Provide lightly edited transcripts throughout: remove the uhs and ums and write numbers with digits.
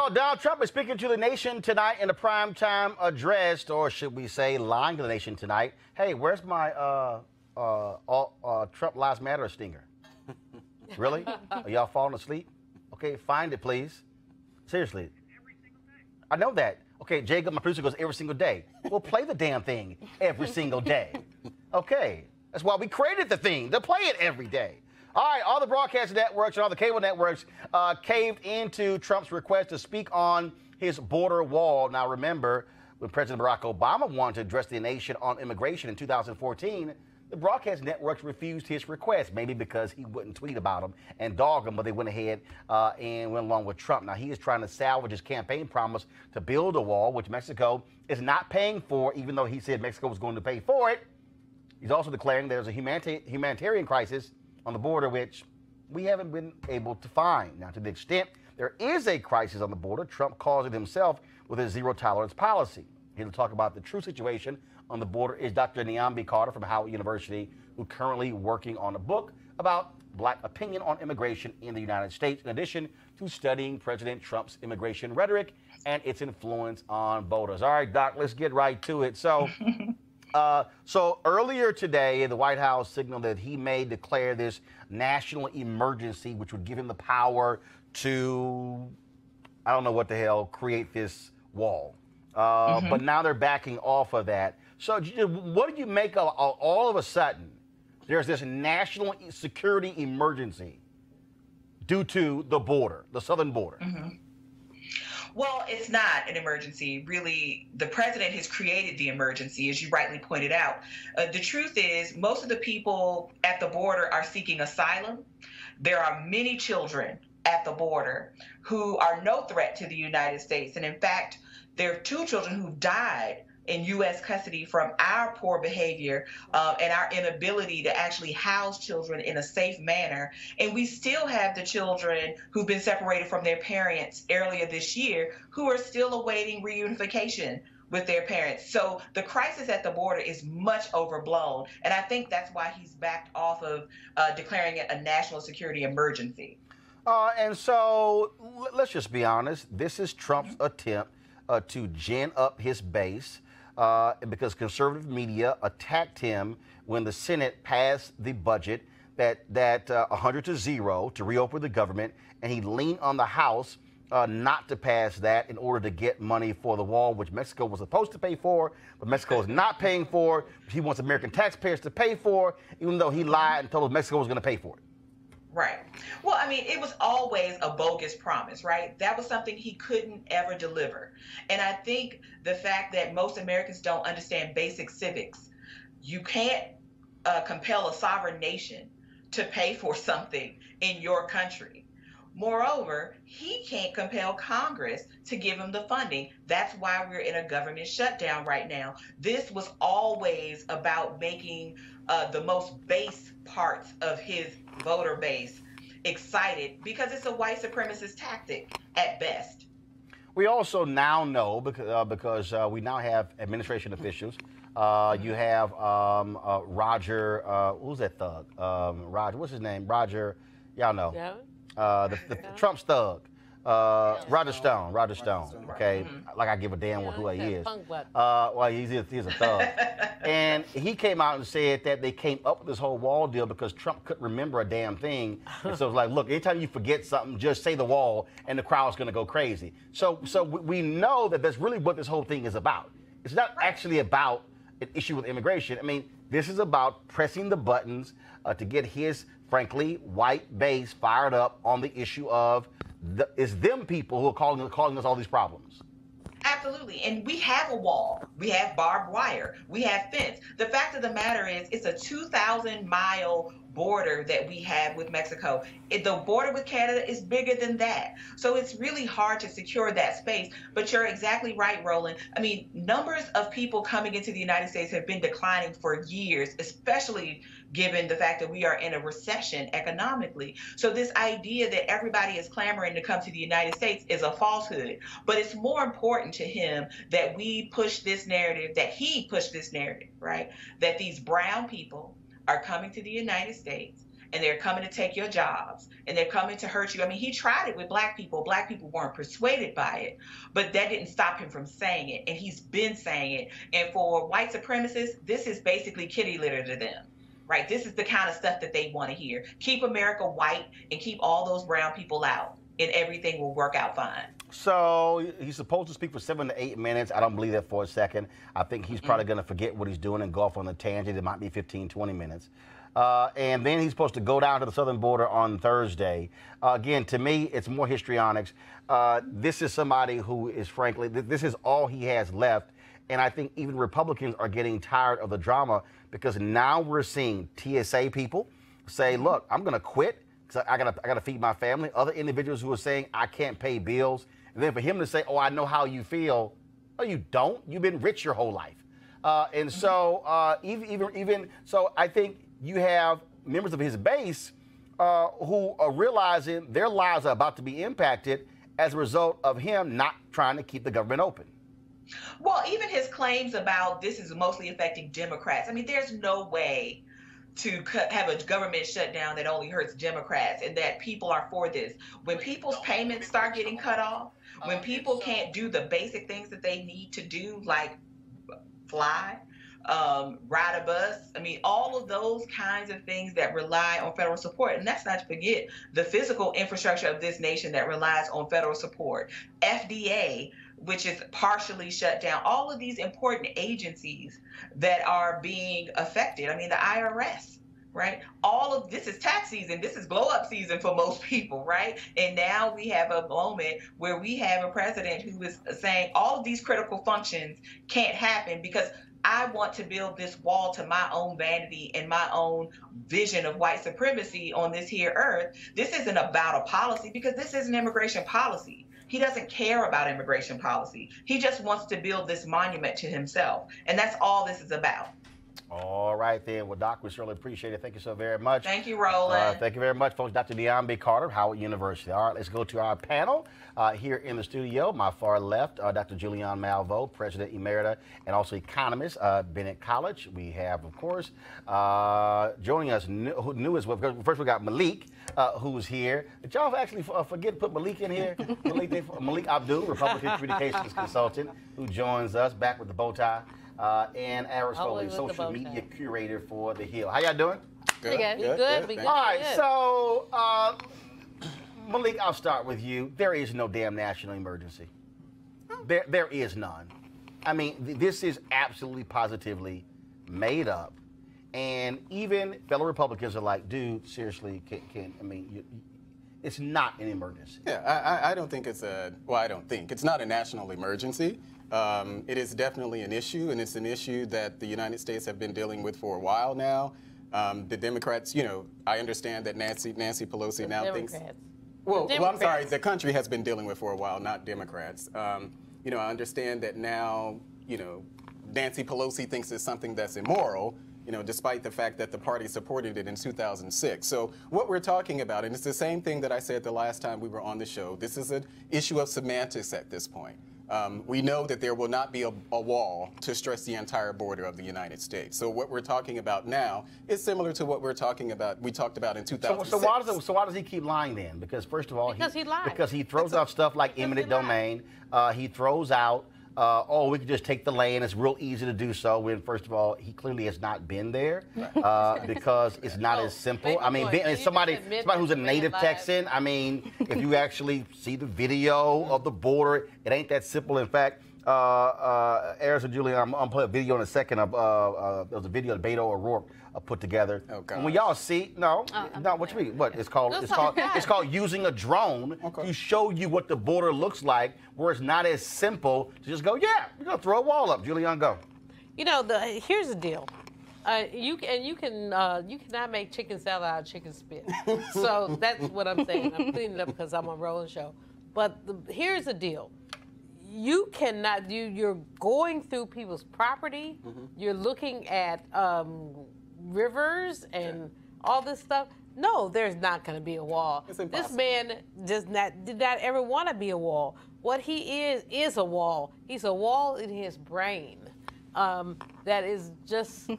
Well, Donald Trump is speaking to the nation tonight in a primetime address, or should we say lying to the nation tonight. Hey, where's my Trump Lives Matter stinger? Really? Are y'all falling asleep? Okay, find it, please. Seriously. Every single day. I know that. Okay, Jacob, my producer, goes every single day. Well, play the damn thing every single day. Okay, that's why we created the thing, to play it every day. All right, all the broadcast networks and all the cable networks caved into Trump's request to speak on his border wall. Now, remember, when President Barack Obama wanted to address the nation on immigration in 2014, the broadcast networks refused his request, maybe because he wouldn't tweet about him and dog him, but they went ahead and went along with Trump. Now, he is trying to salvage his campaign promise to build a wall, which Mexico is not paying for, even though he said Mexico was going to pay for it. He's also declaring there's a humanitarian crisis on the border, which we haven't been able to find. Now, to the extent there is a crisis on the border, Trump caused it himself with his zero-tolerance policy. Here to talk about the true situation on the border is Dr. Nyambi Carter from Howard University, who's currently working on a book about black opinion on immigration in the United States, in addition to studying President Trump's immigration rhetoric and its influence on voters. All right, Doc, let's get right to it. So earlier today, the White House signaled that he may declare this national emergency, which would give him the power to, I don't know what the hell, create this wall. But now they're backing off of that. So what do you make of all of a sudden there's this national security emergency due to the border, the southern border? Well, it's not an emergency. Really, the president has created the emergency, as you rightly pointed out. The truth is, most of the people at the border are seeking asylum. There are many children at the border who are no threat to the United States. And in fact, there are 2 children who died in U.S. custody from our poor behavior and our inability to actually house children in a safe manner. And we still have the children who've been separated from their parents earlier this year who are still awaiting reunification with their parents. So the crisis at the border is much overblown. And I think that's why he's backed off of declaring it a national security emergency. And so let's just be honest. This is Trump's attempt to gin up his base. Because conservative media attacked him when the Senate passed the budget that 100 to 0 to reopen the government, and he leaned on the House not to pass that in order to get money for the wall, which Mexico was supposed to pay for, but Mexico is not paying for. He wants American taxpayers to pay for, even though he lied and told us Mexico was going to pay for it. Right. Well, I mean, it was always a bogus promise, right? That was something he couldn't ever deliver. And I think the fact that most Americans don't understand basic civics, you can't compel a sovereign nation to pay for something in your country. Moreover, he can't compel Congress to give him the funding. That's why we're in a government shutdown right now. This was always about making the most base parts of his voter base excited, because it's a white supremacist tactic at best. We also now know, because we now have administration officials. You have Roger, who's that thug? Roger, what's his name? Roger, y'all know. Yeah. The Trump's thug. Roger Stone, okay? Like I give a damn who he is. Well, he's a thug. And he came out and said that they came up with this whole wall deal because Trump couldn't remember a damn thing. And so it's like, look, anytime you forget something, just say the wall and the crowd's going to go crazy. So we know that that's really what this whole thing is about. It's not actually about an issue with immigration. I mean, this is about pressing the buttons to get his, frankly, white base fired up on the issue of it's them people who are calling us all these problems. Absolutely. And we have a wall. We have barbed wire. We have fence. The fact of the matter is it's a 2,000-mile border that we have with Mexico. The border with Canada is bigger than that. So it's really hard to secure that space. But you're exactly right, Roland. I mean, numbers of people coming into the United States have been declining for years, especially given the fact that we are in a recession economically. So this idea that everybody is clamoring to come to the United States is a falsehood. But it's more important to him that we push this narrative, that he pushed this narrative, right? That these brown people are coming to the United States and they're coming to take your jobs, and they're coming to hurt you. I mean, he tried it with black people. Black people weren't persuaded by it, but that didn't stop him from saying it, and he's been saying it. And for white supremacists, this is basically kitty litter to them. Right? This is the kind of stuff that they want to hear. Keep America white and keep all those brown people out, and everything will work out fine. So he's supposed to speak for 7 to 8 minutes. I don't believe that for a second. I think he's probably going to forget what he's doing and go off on a tangent. It might be 15, 20 minutes. And then he's supposed to go down to the southern border on Thursday. Again, to me, it's more histrionics. This is somebody who is, frankly, this is all he has left. And I think even Republicans are getting tired of the drama because now we're seeing TSA people say, look, I'm going to quit because I gotta feed my family. Other individuals who are saying, I can't pay bills. And then for him to say, oh, I know how you feel. No, you don't. You've been rich your whole life. And so even so, I think you have members of his base who are realizing their lives are about to be impacted as a result of him not trying to keep the government open. Well, even his claims about this is mostly affecting Democrats. I mean, there's no way to have a government shutdown that only hurts Democrats and that people are for this. When people's payments start getting cut off, when people can't do the basic things that they need to do, like fly, ride a bus, I mean, all of those kinds of things that rely on federal support. And let's not forget the physical infrastructure of this nation that relies on federal support. FDA, which is partially shut down, all of these important agencies that are being affected. I mean, the IRS, right? All of this is tax season. This is blow up season for most people, right? And now we have a moment where we have a president who is saying all of these critical functions can't happen because I want to build this wall to my own vanity and my own vision of white supremacy on this here earth. This isn't about a policy because this is an immigration policy. He doesn't care about immigration policy. He just wants to build this monument to himself. And that's all this is about. All right, then. Well, Doc, we certainly appreciate it. Thank you so very much. Thank you, Roland. Thank you very much, folks. Dr. Deon B. Carter, Howard University. All right, let's go to our panel here in the studio. My far left, Dr. Julianne Malveaux, President Emerita and also economist, Bennett College. We have, of course, joining us new as well. First, we got Malik, who's here. Did y'all actually forget to put Malik in here? Malik Abdul, Republican Communications Consultant, who joins us back with the bow tie. And Aris Foley, social media curator for The Hill. How y'all doing? Good. Good. All right, so Malik, I'll start with you. There is no damn national emergency. There is none. I mean, this is absolutely positively made up. And even fellow Republicans are like, dude, seriously, it's not an emergency. Yeah, I don't think it's it's not a national emergency. It is definitely an issue, and it's an issue that the United States have been dealing with for a while now. The Democrats, I understand that Nancy Pelosi now thinks. Well, I'm sorry, the country has been dealing with for a while, not Democrats. I understand that now, Nancy Pelosi thinks it's something that's immoral, despite the fact that the party supported it in 2006. So what we're talking about, and it's the same thing that I said the last time we were on the show, this is an issue of semantics at this point. We know that there will not be a wall to stretch the entire border of the United States. So what we're talking about now is similar to what we talked about in 2006. So why does he keep lying then? Because first of all, because he throws out stuff like eminent domain. He throws out, we could just take the land. It's real easy to do so. When first of all, he clearly has not been there because it's not as simple. I mean, somebody who's a native Texan. I mean, if you actually see the video of the border, it ain't that simple. In fact, Aris and Julian, I'm gonna play a video in a second. There was a video that Beto O'Rourke put together. Oh, God. And when y'all see, what you mean? What it's called? It's called using a drone to show you what the border looks like, where it's not as simple to just go, yeah, we're gonna throw a wall up. Julian, go. Here's the deal. You cannot make chicken salad out of chicken spit. So that's what I'm saying. I'm cleaning it up because I'm on Roland show. But here's the deal. You cannot. You're going through people's property. Mm-hmm. You're looking at rivers and all this stuff. No, there's not going to be a wall. This man did not ever want to be a wall. What he is a wall. He's a wall in his brain that is just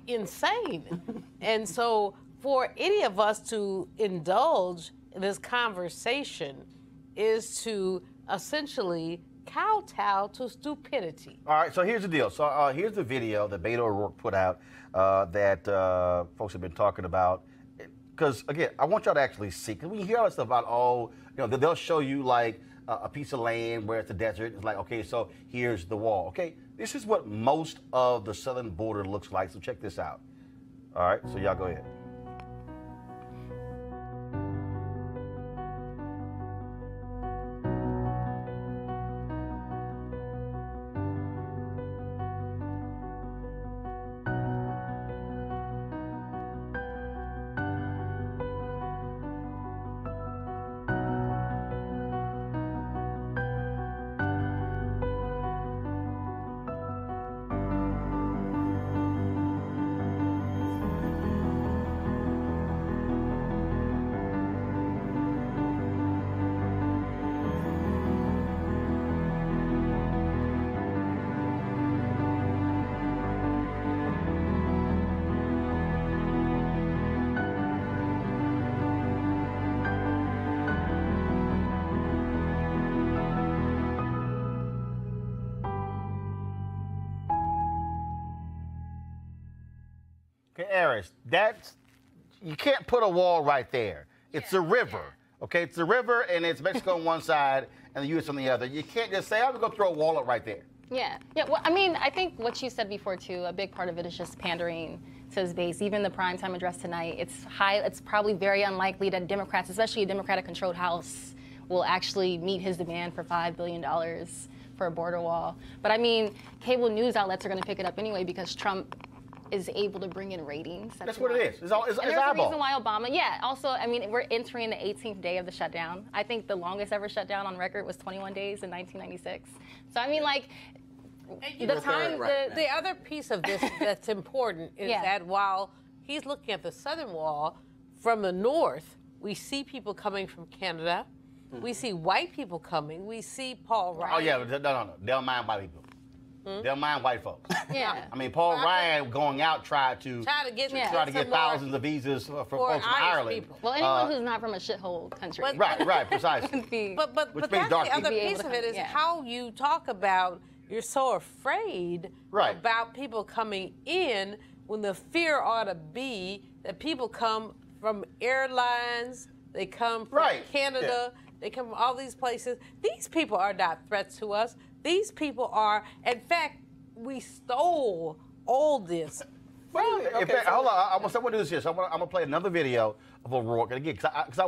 insane. And so for any of us to indulge in this conversation is to essentially kowtow to stupidity. All right, so here's the deal. So here's the video that Beto O'Rourke put out that folks have been talking about. Because, again, I want y'all to actually see. Because when you hear all this stuff about, they'll show you, like, a piece of land where it's a desert. It's like, okay, so here's the wall. Okay, this is what most of the southern border looks like. So check this out. All right, so y'all go ahead. Okay, Aris, you can't put a wall right there. It's a river, okay? It's a river, and it's Mexico on one side and the U.S. on the other. You can't just say, I'm going to throw a wall up right there. Yeah. Well, I mean, I think what you said before, too, a big part of it is just pandering to his base. Even the primetime address tonight, it's probably very unlikely that Democrats, especially a Democratic-controlled House, will actually meet his demand for $5 billion for a border wall. But, I mean, cable news outlets are going to pick it up anyway because Trump is able to bring in ratings. That's what it is. It's and there's eyeball. a reason why Obama, also, I mean, we're entering the 18th day of the shutdown. I think the longest ever shutdown on record was 21 days in 1996. So, I mean, like, the other piece of this that's important is that while he's looking at the southern wall, from the north, we see people coming from Canada. Mm-hmm. We see white people coming. We see Paul Ryan. Oh, yeah, no. They don't mind white people. They don't mind white folks. Yeah. I mean, Paul Ryan going out tried to get thousands of visas for folks from Ireland. People. Well, anyone who's not from a shithole country. Right, precisely. But that's the other piece of it is how you talk about you're so afraid about people coming in when the fear ought to be that people come from airlines, they come from Canada, they come from all these places. These people are not threats to us. These people are, in fact, we stole all this. Hold on, I'm gonna do this here. So I'm gonna play another video of O'Rourke, and again, because I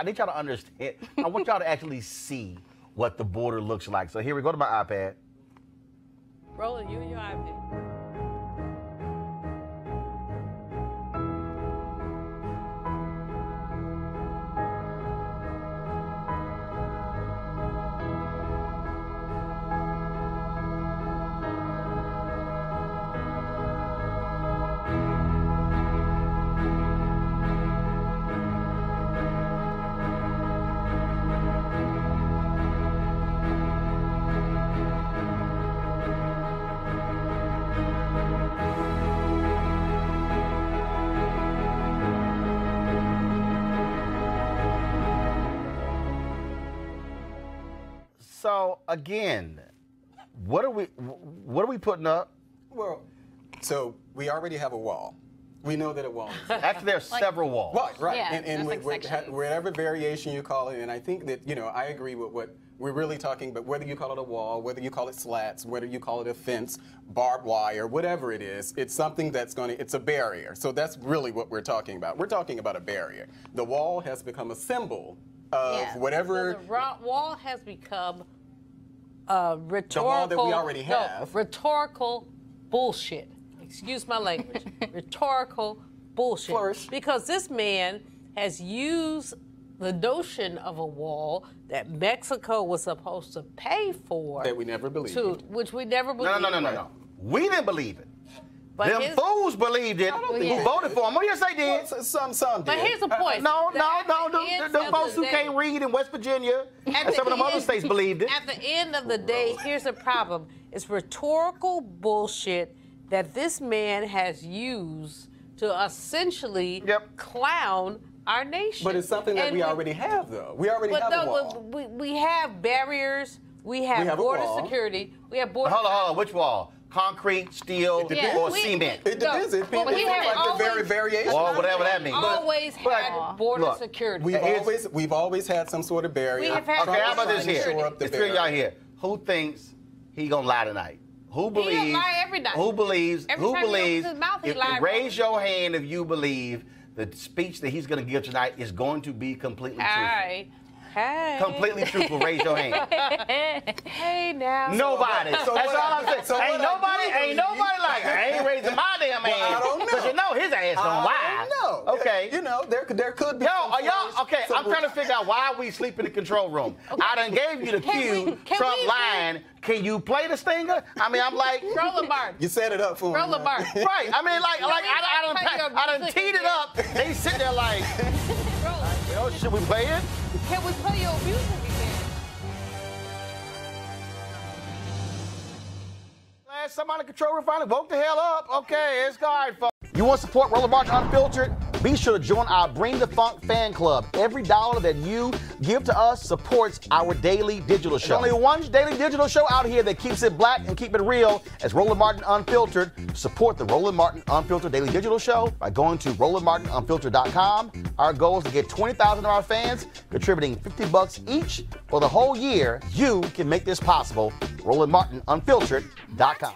need y'all to understand. I want y'all to actually see what the border looks like. So here we go to my iPad. Roland, you and your iPad. So again, what are we putting up? Well, so we already have a wall. We know that a wall is there. Actually, there's several walls. Right. Yeah, and like whatever variation you call it, and I think that, I agree with what we're really talking about, whether you call it a wall, whether you call it slats, whether you call it a fence, barbed wire, whatever it is, it's something that's it's a barrier. So that's really what we're talking about. We're talking about a barrier. The wall has become a symbol of whatever. So the wall has become rhetorical. The wall that we already have. No, rhetorical bullshit. Excuse my language. Rhetorical bullshit. Flourish. Because this man has used the notion of a wall that Mexico was supposed to pay for. That we never believed. Which we never believed. No. We didn't believe it. But them fools believed it. Who voted for him? Oh, yes, they did. Well, some did. But here's the point. No. The folks who can't read in West Virginia and some of them other states believed it. At the end of the day, here's the problem. It's rhetorical bullshit that this man has used to essentially Yep. clown our nation. But it's something that we already have, though. We already have a wall. We have barriers. We have a border wall. security. We have border. Hold on. Which wall? Concrete, steel, depends. or We- cement? It depends. It Well, depends we on have like the very always- variation. Or whatever that means. Always had border look, security. We've always had some sort of barrier. We have had Okay, how about this Trying to here? shore up the It's three of barrier. y'all here. Who thinks he gonna lie tonight? Who believes? lie every night. Who believes? Every who time he believes? opens his mouth, he if- lies. raise your hand if you believe the speech that he's gonna give tonight is going to be completely truthful. Hey. Hey. Completely truthful. Raise your hand. Hey now. Nobody. So That's what all I- I'm saying. so what ain't I nobody. do Ain't nobody like. I ain't raising my damn hand. I don't know. Because you know his ass don't lie. No. Okay. You know, there could be. Yo, some are y'all flourish, okay? some- I'm trying to figure out why we sleep in the control room. I done gave you the cue. can Trump we- lying. Can you play the stinger? I mean, I'm like, Roland Martin. You set it up for him. Roland Martin. right? I mean, like I done music teed it again? up. They sit there like, yo, should we play it? Can we play your music again? Last somebody control room finally woke the hell up. Okay, it's all right, folks. You want to support Roland Martin Unfiltered? Be sure to join our Bring the Funk fan club. Every dollar that you give to us supports our daily digital show. There's only one daily digital show out here that keeps it black and keep it real as Roland Martin Unfiltered. Support the Roland Martin Unfiltered daily digital show by going to RolandMartinUnfiltered.com. Our goal is to get 20,000 of our fans contributing $50 each for the whole year. You can make this possible. RolandMartinUnfiltered.com.